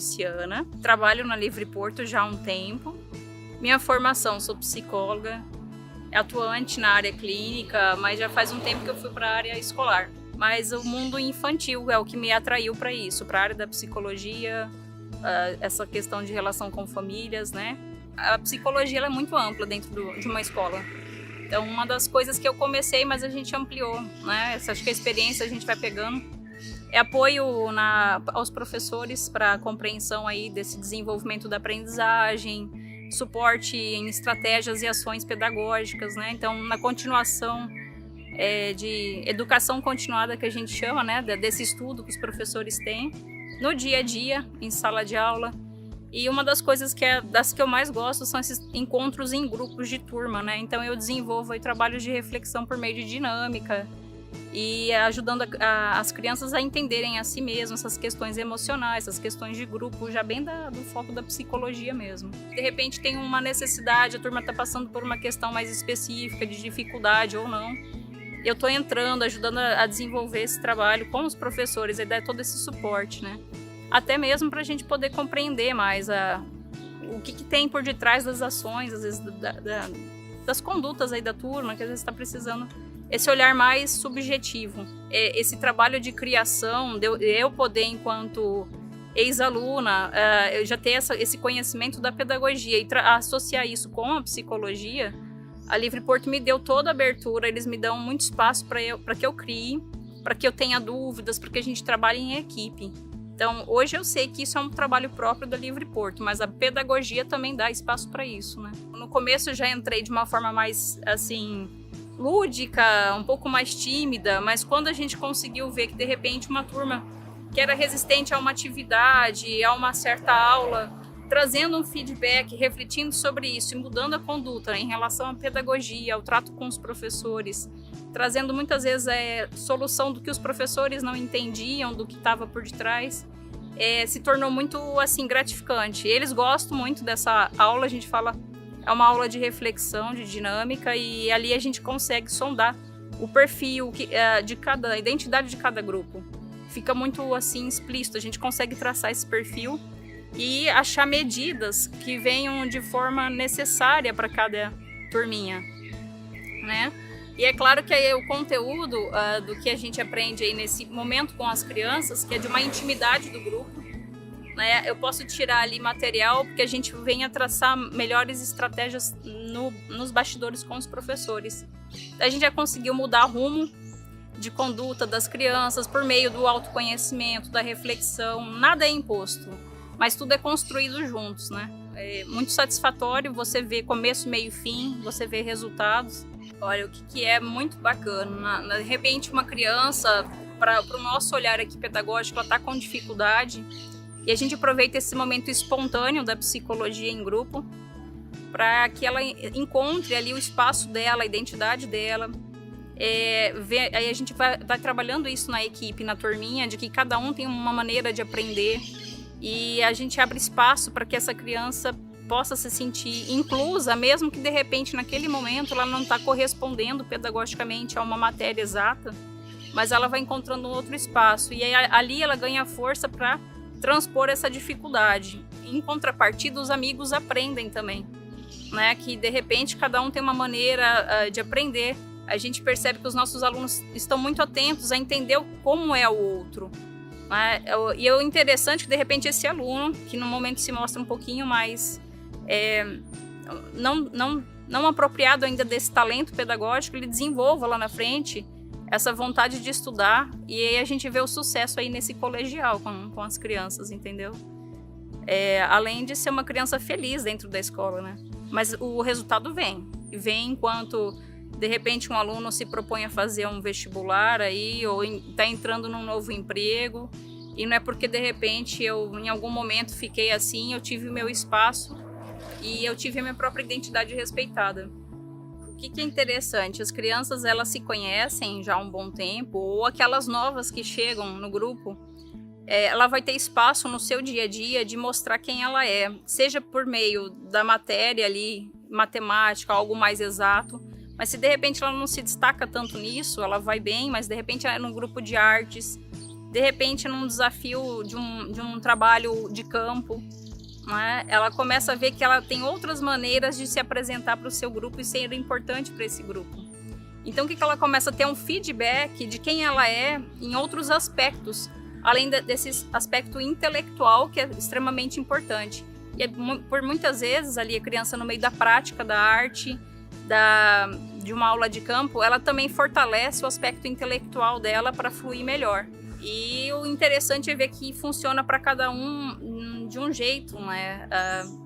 Luciana, trabalho na Livre Porto já há um tempo. Minha formação, sou psicóloga, atuante na área clínica, mas já faz um tempo que eu fui para a área escolar. Mas o mundo infantil é o que me atraiu para isso, para a área da psicologia, essa questão de relação com famílias, né? A psicologia ela é muito ampla dentro de uma escola. Então, uma das coisas que eu comecei, mas a gente ampliou, né? Acho que a experiência a gente vai pegando. É apoio aos professores para a compreensão aí desse desenvolvimento da aprendizagem, suporte em estratégias e ações pedagógicas, né? Então, na continuação de educação continuada que a gente chama, né? Desse estudo que os professores têm no dia a dia, em sala de aula. E uma das coisas das que eu mais gosto são esses encontros em grupos de turma, né? Então eu desenvolvo aí trabalhos de reflexão por meio de dinâmica e ajudando as crianças a entenderem a si mesmas essas questões emocionais, essas questões de grupo, já bem do foco da psicologia mesmo. De repente tem uma necessidade, a turma está passando por uma questão mais específica de dificuldade ou não. Eu estou entrando, ajudando a desenvolver esse trabalho com os professores e dar todo esse suporte, né? Até mesmo para a gente poder compreender mais o que tem por detrás das ações, às vezes das condutas aí da turma, que às vezes está precisando esse olhar mais subjetivo. Esse trabalho de criação, eu poder, enquanto ex-aluna, eu já ter esse conhecimento da pedagogia e associar isso com a psicologia, a Livre Porto me deu toda a abertura, eles me dão muito espaço para que eu crie, para que eu tenha dúvidas, para que a gente trabalhe em equipe. Então, hoje eu sei que isso é um trabalho próprio da Livre Porto, mas a pedagogia também dá espaço para isso, né? No começo eu já entrei de uma forma mais, assim, lúdica, um pouco mais tímida, mas quando a gente conseguiu ver que, de repente, uma turma que era resistente a uma atividade, a uma certa aula, trazendo um feedback, refletindo sobre isso e mudando a conduta em relação à pedagogia, ao trato com os professores, trazendo muitas vezes solução do que os professores não entendiam, do que estava por detrás, se tornou muito assim gratificante. Eles gostam muito dessa aula, a gente fala, é uma aula de reflexão, de dinâmica, e ali a gente consegue sondar o perfil a identidade de cada grupo. Fica muito assim explícito, a gente consegue traçar esse perfil e achar medidas que venham de forma necessária para cada turminha, né? E é claro que aí o conteúdo do que a gente aprende aí nesse momento com as crianças, que é de uma intimidade do grupo, né? Eu posso tirar ali material porque a gente venha traçar melhores estratégias nos bastidores com os professores. A gente já conseguiu mudar rumo de conduta das crianças por meio do autoconhecimento, da reflexão. Nada é imposto, mas tudo é construído juntos, né? É muito satisfatório você ver começo, meio e fim, você ver resultados. Olha, o que é muito bacana, de repente uma criança, para o nosso olhar aqui pedagógico, ela está com dificuldade e a gente aproveita esse momento espontâneo da psicologia em grupo para que ela encontre ali o espaço dela, a identidade dela. Aí a gente vai trabalhando isso na equipe, na turminha, de que cada um tem uma maneira de aprender e a gente abre espaço para que essa criança possa se sentir inclusa, mesmo que de repente naquele momento ela não está correspondendo pedagogicamente a uma matéria exata, mas ela vai encontrando um outro espaço e aí, ali ela ganha força para transpor essa dificuldade. Em contrapartida, os amigos aprendem também, né? Que de repente cada um tem uma maneira de aprender. A gente percebe que os nossos alunos estão muito atentos a entender como é o outro. Né? E é interessante que de repente esse aluno, que no momento se mostra um pouquinho mais não apropriado ainda desse talento pedagógico, ele desenvolva lá na frente essa vontade de estudar, e aí a gente vê o sucesso aí nesse colegial com as crianças, entendeu? Além de ser uma criança feliz dentro da escola, né? Mas o resultado vem enquanto de repente um aluno se propõe a fazer um vestibular aí, ou está entrando num novo emprego, e não é porque de repente eu em algum momento fiquei assim, eu tive o meu espaço e eu tive a minha própria identidade respeitada. O que é interessante, as crianças elas se conhecem já há um bom tempo, ou aquelas novas que chegam no grupo, ela vai ter espaço no seu dia a dia de mostrar quem ela é, seja por meio da matéria ali, matemática, algo mais exato, mas se de repente ela não se destaca tanto nisso, ela vai bem, mas de repente ela é num grupo de artes, de repente num desafio de um trabalho de campo, né, ela começa a ver que ela tem outras maneiras de se apresentar para o seu grupo e ser importante para esse grupo. Então o que ela começa a ter um feedback de quem ela é em outros aspectos, além desse aspecto intelectual que é extremamente importante. E por muitas vezes ali a criança no meio da prática da arte, de uma aula de campo, ela também fortalece o aspecto intelectual dela para fluir melhor. E o interessante é ver que funciona para cada um de um jeito, né?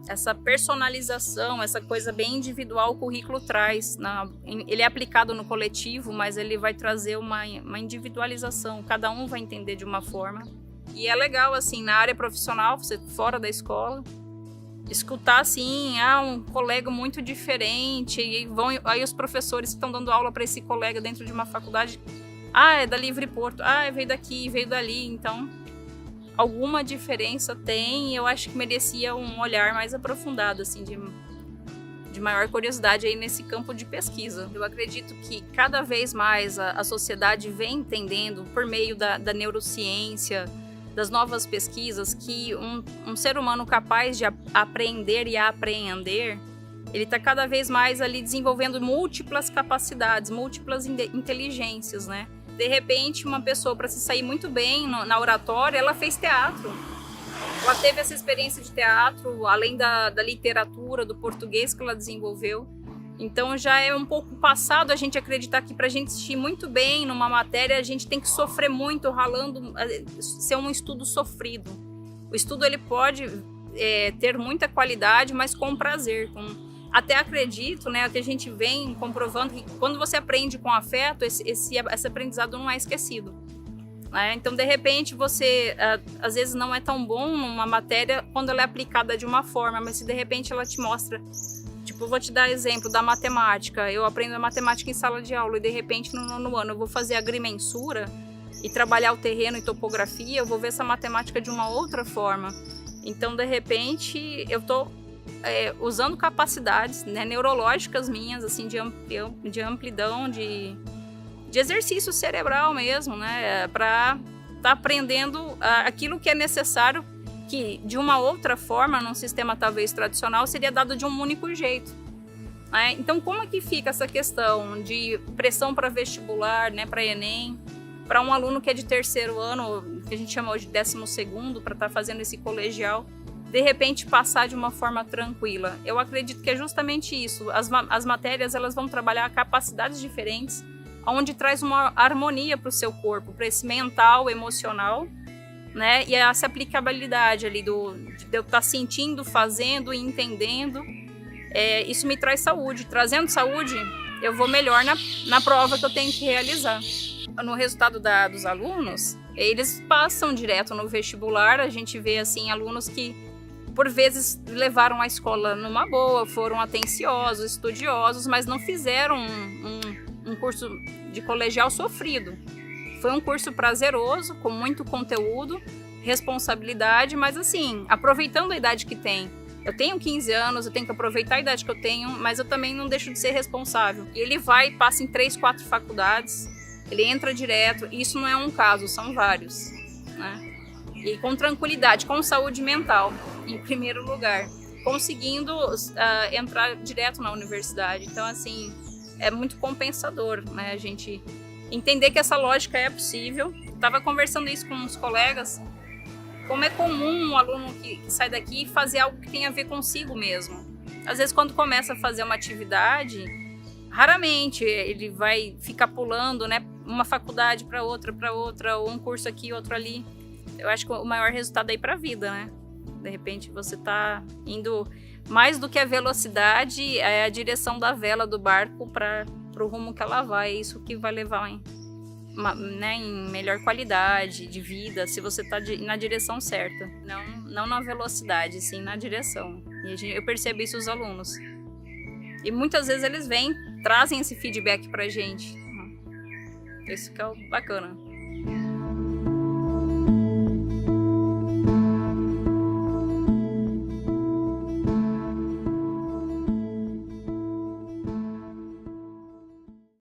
Essa personalização, essa coisa bem individual, o currículo traz. Ele é aplicado no coletivo, mas ele vai trazer uma individualização. Cada um vai entender de uma forma. E é legal, assim, na área profissional, você fora da escola, escutar, assim, um colega muito diferente. E aí os professores que estão dando aula para esse colega dentro de uma faculdade... é da Livre Porto, veio daqui, veio dali, então alguma diferença tem, e eu acho que merecia um olhar mais aprofundado, assim, de maior curiosidade aí nesse campo de pesquisa. Eu acredito que cada vez mais a sociedade vem entendendo, por meio da neurociência, das novas pesquisas, que um ser humano capaz de aprender e apreender, ele está cada vez mais ali desenvolvendo múltiplas capacidades, múltiplas inteligências, né? De repente, uma pessoa, para se sair muito bem na oratória, ela fez teatro. Ela teve essa experiência de teatro, além da literatura, do português que ela desenvolveu. Então, já é um pouco passado a gente acreditar que para a gente ir muito bem numa matéria, a gente tem que sofrer muito, ralando, ser um estudo sofrido. O estudo ele pode ter muita qualidade, mas com prazer, até acredito, né, que a gente vem comprovando que quando você aprende com afeto, esse aprendizado não é esquecido. Né? Então, de repente, você às vezes não é tão bom numa matéria quando ela é aplicada de uma forma, mas se de repente ela te mostra, tipo, vou te dar exemplo da matemática. Eu aprendo a matemática em sala de aula e de repente no nono ano eu vou fazer agrimensura e trabalhar o terreno e topografia, eu vou ver essa matemática de uma outra forma. Então, de repente, eu estou usando capacidades, né, neurológicas minhas, assim, de amplidão, de exercício cerebral mesmo, né, para estar aprendendo aquilo que é necessário, que de uma outra forma, num sistema talvez tradicional, seria dado de um único jeito. Né? Então, como é que fica essa questão de pressão para vestibular, né, para Enem, para um aluno que é de terceiro ano, que a gente chama hoje de 12º, para estar fazendo esse colegial, de repente passar de uma forma tranquila? Eu acredito que é justamente isso. As matérias elas vão trabalhar capacidades diferentes, onde traz uma harmonia para o seu corpo, para esse mental, emocional, né? E essa aplicabilidade ali de eu estar sentindo, fazendo e entendendo. Isso me traz saúde. Trazendo saúde, eu vou melhor na prova que eu tenho que realizar. No resultado dos alunos, eles passam direto no vestibular. A gente vê assim alunos que por vezes levaram a escola numa boa, foram atenciosos, estudiosos, mas não fizeram um curso de colegial sofrido. Foi um curso prazeroso, com muito conteúdo, responsabilidade, mas assim, aproveitando a idade que tem. Eu tenho 15 anos, eu tenho que aproveitar a idade que eu tenho, mas eu também não deixo de ser responsável. E ele passa em 3, 4 faculdades, ele entra direto, e isso não é um caso, são vários, né? E com tranquilidade, com saúde mental, em primeiro lugar, conseguindo entrar direto na universidade. Então, assim, é muito compensador, né? A gente entender que essa lógica é possível. Estava conversando isso com uns colegas, como é comum um aluno que sai daqui fazer algo que tem a ver consigo mesmo. Às vezes, quando começa a fazer uma atividade, raramente ele vai ficar pulando, né, uma faculdade para outra, ou um curso aqui, outro ali. Eu acho que o maior resultado aí para a vida, né? De repente você está indo mais do que a velocidade, é a direção da vela do barco para o rumo que ela vai. É isso que vai levar em melhor qualidade de vida, se você está na direção certa. Não na velocidade, sim na direção. E eu percebo isso nos alunos. E muitas vezes eles trazem esse feedback pra gente. Isso que é o bacana.